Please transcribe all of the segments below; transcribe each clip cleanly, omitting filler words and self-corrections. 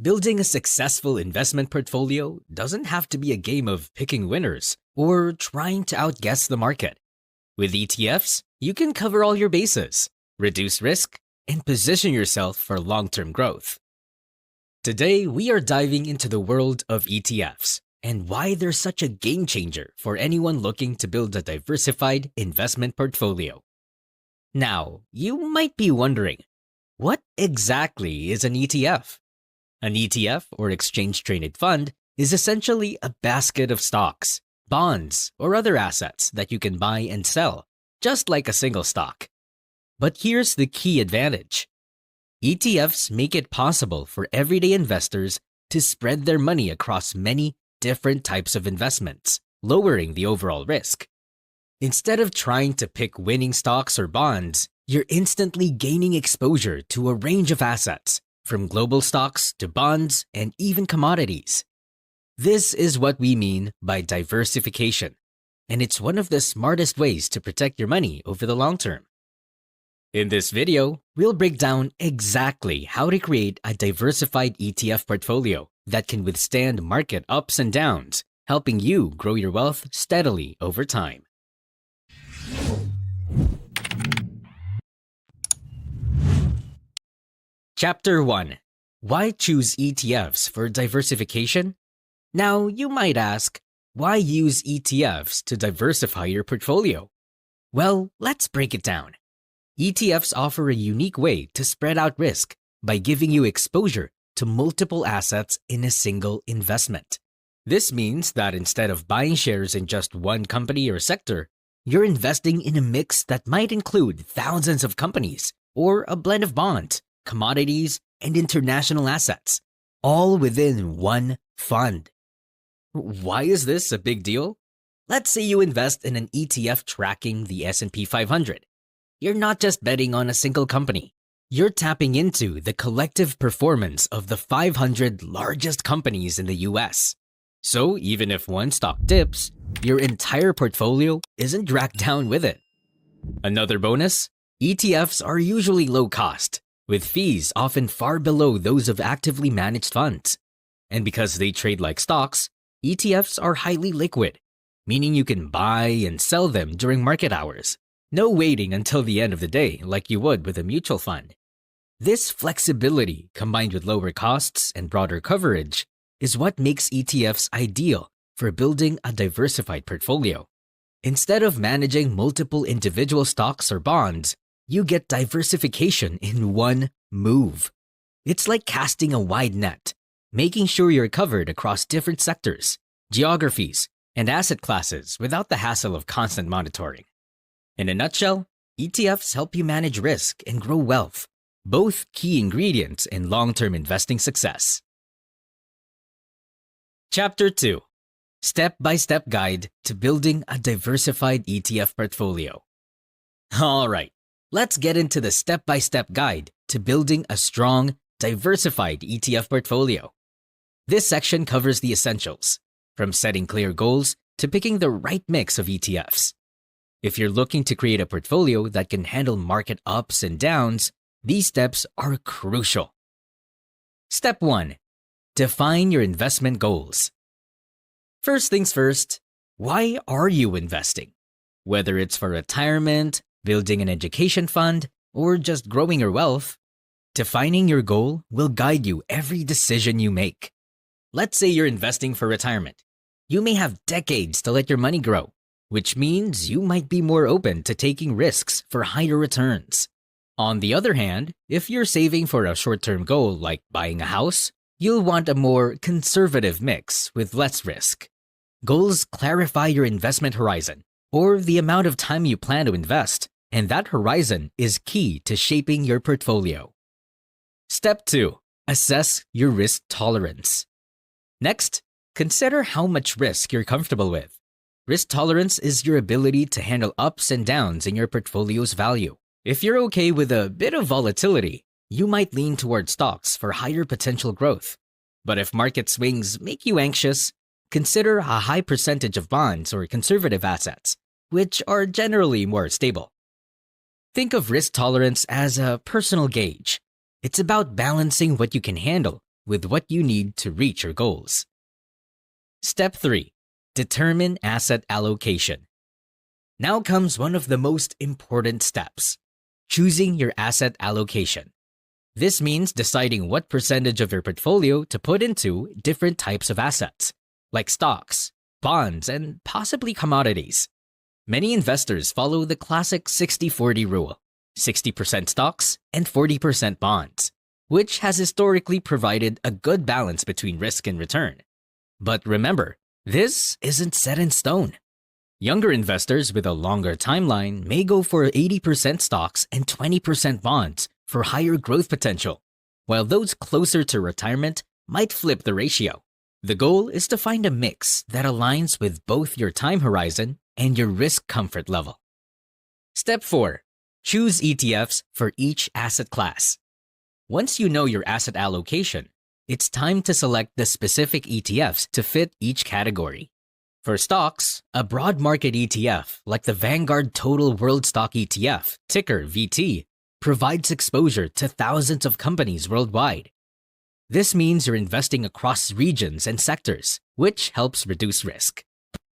Building a successful investment portfolio doesn't have to be a game of picking winners or trying to outguess the market. With ETFs, you can cover all your bases, reduce risk, and position yourself for long-term growth. Today, we are diving into the world of ETFs and why they're such a game changer for anyone looking to build a diversified investment portfolio. Now, you might be wondering, what exactly is an ETF? An ETF, or exchange-traded fund, is essentially a basket of stocks, bonds, or other assets that you can buy and sell, just like a single stock. But here's the key advantage. ETFs make it possible for everyday investors to spread their money across many different types of investments, lowering the overall risk. Instead of trying to pick winning stocks or bonds, you're instantly gaining exposure to a range of assets, from global stocks to bonds and even commodities. This is what we mean by diversification, and it's one of the smartest ways to protect your money over the long term. In this video, we'll break down exactly how to create a diversified ETF portfolio that can withstand market ups and downs, helping you grow your wealth steadily over time. Chapter 1. Why choose ETFs for diversification? Now, you might ask, why use ETFs to diversify your portfolio? Well, let's break it down. ETFs offer a unique way to spread out risk by giving you exposure to multiple assets in a single investment. This means that instead of buying shares in just one company or sector, you're investing in a mix that might include thousands of companies or a blend of bonds, commodities, and international assets, all within one fund. Why is this a big deal? Let's say you invest in an ETF tracking the S&P 500. You're not just betting on a single company. You're tapping into the collective performance of the 500 largest companies in the US. So even if one stock dips, your entire portfolio isn't dragged down with it. Another bonus, ETFs are usually low cost, with fees often far below those of actively managed funds. And because they trade like stocks, ETFs are highly liquid, meaning you can buy and sell them during market hours. No waiting until the end of the day like you would with a mutual fund. This flexibility, combined with lower costs and broader coverage, is what makes ETFs ideal for building a diversified portfolio. Instead of managing multiple individual stocks or bonds, you get diversification in one move. It's like casting a wide net, making sure you're covered across different sectors, geographies, and asset classes without the hassle of constant monitoring. In a nutshell, ETFs help you manage risk and grow wealth, both key ingredients in long-term investing success. Chapter 2. Step-by-step guide to building a diversified ETF portfolio. All right, let's get into the step-by-step guide to building a strong, diversified ETF portfolio. This section covers the essentials, from setting clear goals to picking the right mix of ETFs. If you're looking to create a portfolio that can handle market ups and downs, these steps are crucial. Step 1. Define your investment goals. First things first, why are you investing? Whether it's for retirement, building an education fund, or just growing your wealth, defining your goal will guide you every decision you make. Let's say you're investing for retirement. You may have decades to let your money grow, which means you might be more open to taking risks for higher returns. On the other hand, if you're saving for a short-term goal like buying a house, you'll want a more conservative mix with less risk. Goals clarify your investment horizon, or the amount of time you plan to invest, and that horizon is key to shaping your portfolio. Step 2. Assess your risk tolerance. Next, consider how much risk you're comfortable with. Risk tolerance is your ability to handle ups and downs in your portfolio's value. If you're okay with a bit of volatility, you might lean toward stocks for higher potential growth. But if market swings make you anxious, consider a high percentage of bonds or conservative assets, which are generally more stable. Think of risk tolerance as a personal gauge. It's about balancing what you can handle with what you need to reach your goals. Step 3. Determine asset allocation. Now comes one of the most important steps: choosing your asset allocation. This means deciding what percentage of your portfolio to put into different types of assets, like stocks, bonds, and possibly commodities. Many investors follow the classic 60-40 rule: 60% stocks and 40% bonds, which has historically provided a good balance between risk and return. But remember, this isn't set in stone. Younger investors with a longer timeline may go for 80% stocks and 20% bonds for higher growth potential, while those closer to retirement might flip the ratio. The goal is to find a mix that aligns with both your time horizon and your risk comfort level. Step 4. Choose ETFs for each asset class. Once you know your asset allocation, it's time to select the specific ETFs to fit each category. For stocks, a broad market ETF like the Vanguard Total World Stock ETF, ticker VT, provides exposure to thousands of companies worldwide. This means you're investing across regions and sectors, which helps reduce risk.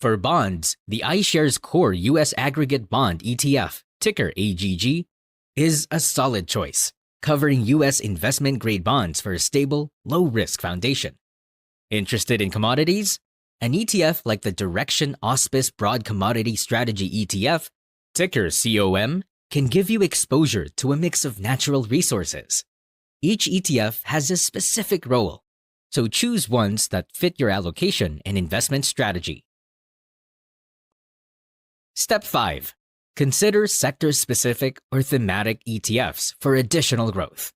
For bonds, the iShares Core US Aggregate Bond ETF, ticker AGG, is a solid choice, covering US investment-grade bonds for a stable, low-risk foundation. Interested in commodities? An ETF like the Direction Auspice Broad Commodity Strategy ETF, ticker COM, can give you exposure to a mix of natural resources. Each ETF has a specific role, so choose ones that fit your allocation and investment strategy. Step 5. Consider sector-specific or thematic ETFs for additional growth.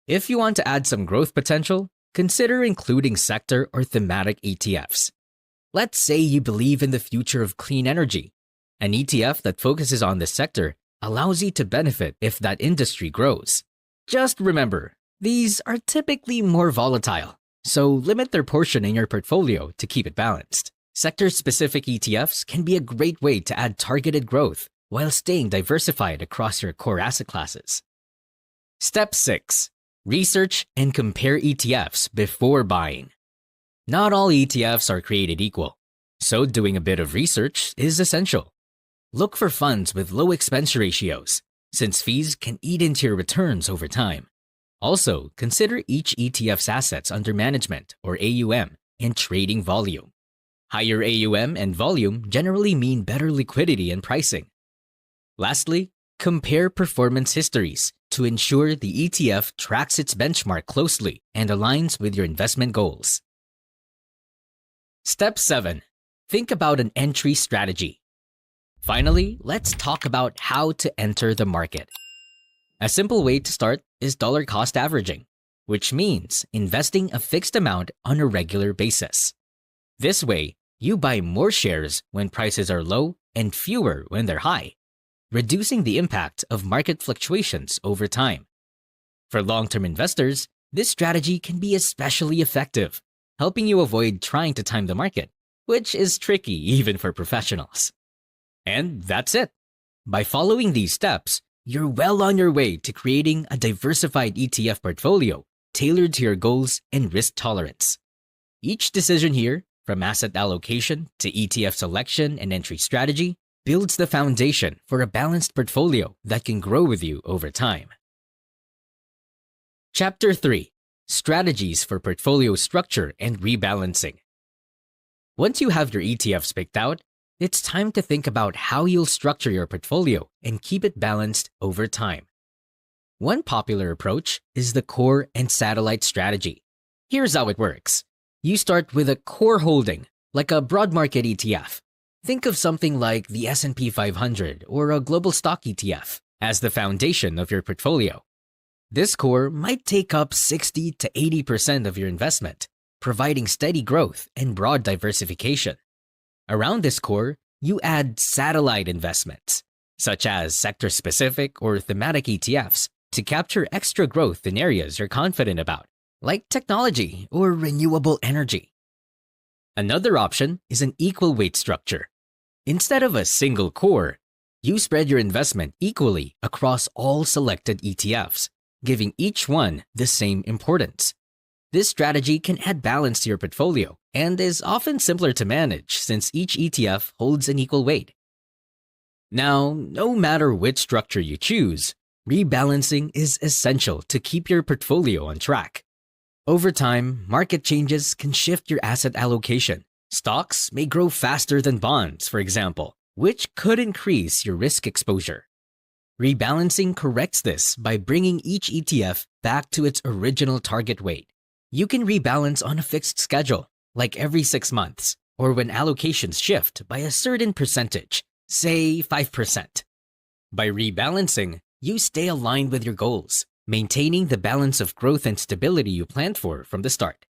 If you want to add some growth potential, consider including sector or thematic ETFs. Let's say you believe in the future of clean energy. An ETF that focuses on this sector allows you to benefit if that industry grows. Just remember, these are typically more volatile, so limit their portion in your portfolio to keep it balanced. Sector-specific ETFs can be a great way to add targeted growth while staying diversified across your core asset classes. Step 6. Research and compare ETFs before buying. Not all ETFs are created equal, so doing a bit of research is essential. Look for funds with low expense ratios, since fees can eat into your returns over time. Also, consider each ETF's assets under management, or AUM, and trading volume. Higher AUM and volume generally mean better liquidity and pricing. Lastly, compare performance histories to ensure the ETF tracks its benchmark closely and aligns with your investment goals. Step 7. Think about an entry strategy. Finally, let's talk about how to enter the market. A simple way to start is dollar cost averaging, which means investing a fixed amount on a regular basis. This way, you buy more shares when prices are low and fewer when they're high, reducing the impact of market fluctuations over time. For long-term investors, this strategy can be especially effective, helping you avoid trying to time the market, which is tricky even for professionals. And that's it. By following these steps, you're well on your way to creating a diversified ETF portfolio tailored to your goals and risk tolerance. Each decision here, from asset allocation to ETF selection and entry strategy, builds the foundation for a balanced portfolio that can grow with you over time. Chapter 3. Strategies for Portfolio Structure and Rebalancing. Once you have your ETFs picked out, it's time to think about how you'll structure your portfolio and keep it balanced over time. One popular approach is the core and satellite strategy. Here's how it works. You start with a core holding, like a broad market ETF. Think of something like the S&P 500 or a global stock ETF as the foundation of your portfolio. This core might take up 60 to 80% of your investment, providing steady growth and broad diversification. Around this core, you add satellite investments, such as sector-specific or thematic ETFs, to capture extra growth in areas you're confident about, like technology or renewable energy. Another option is an equal weight structure. Instead of a single core, you spread your investment equally across all selected ETFs, giving each one the same importance, This strategy can add balance to your portfolio and is often simpler to manage since each ETF holds an equal weight. Now, no matter which structure you choose, rebalancing is essential to keep your portfolio on track. Over time, market changes can shift your asset allocation. Stocks may grow faster than bonds, for example, which could increase your risk exposure. Rebalancing corrects this by bringing each ETF back to its original target weight. You can rebalance on a fixed schedule, like every 6 months, or when allocations shift by a certain percentage, say 5%. By rebalancing, you stay aligned with your goals, maintaining the balance of growth and stability you planned for from the start.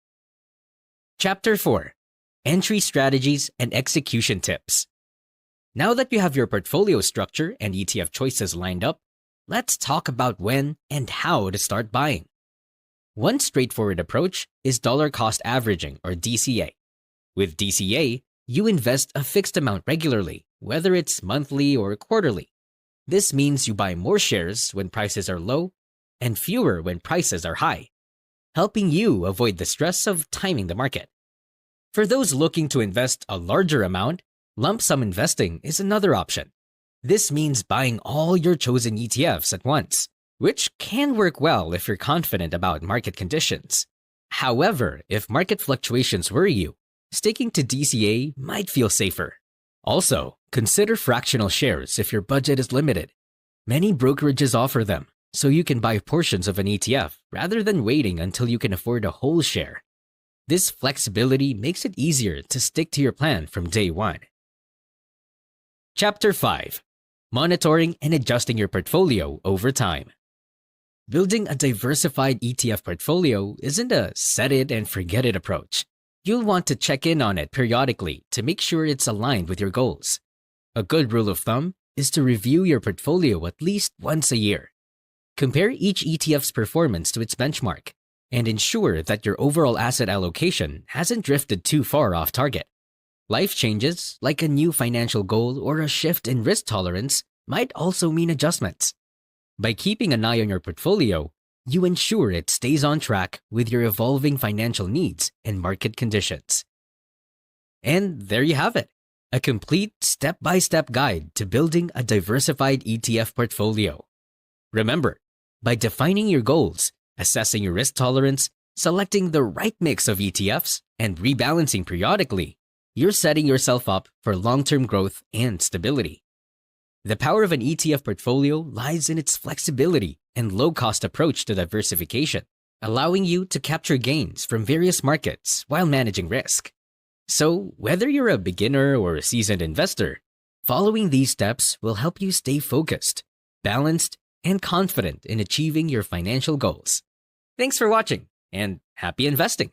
Chapter 4. Entry Strategies and Execution Tips. Now that you have your portfolio structure and ETF choices lined up, let's talk about when and how to start buying. One straightforward approach is dollar cost averaging, or DCA. With DCA, you invest a fixed amount regularly, whether it's monthly or quarterly. This means you buy more shares when prices are low and fewer when prices are high, helping you avoid the stress of timing the market. For those looking to invest a larger amount, lump sum investing is another option. This means buying all your chosen ETFs at once, which can work well if you're confident about market conditions. However, if market fluctuations worry you, sticking to DCA might feel safer. Also, consider fractional shares if your budget is limited. Many brokerages offer them, so you can buy portions of an ETF rather than waiting until you can afford a whole share. This flexibility makes it easier to stick to your plan from day one. Chapter 5. Monitoring and adjusting your portfolio over time. Building a diversified ETF portfolio isn't a set-it-and-forget-it approach. You'll want to check in on it periodically to make sure it's aligned with your goals. A good rule of thumb is to review your portfolio at least once a year. Compare each ETF's performance to its benchmark and ensure that your overall asset allocation hasn't drifted too far off target. Life changes, like a new financial goal or a shift in risk tolerance, might also mean adjustments. By keeping an eye on your portfolio, you ensure it stays on track with your evolving financial needs and market conditions. And there you have it, a complete step-by-step guide to building a diversified ETF portfolio. Remember, by defining your goals, assessing your risk tolerance, selecting the right mix of ETFs, and rebalancing periodically, you're setting yourself up for long-term growth and stability. The power of an ETF portfolio lies in its flexibility and low-cost approach to diversification, allowing you to capture gains from various markets while managing risk. So, whether you're a beginner or a seasoned investor, following these steps will help you stay focused, balanced, and confident in achieving your financial goals. Thanks for watching, and happy investing!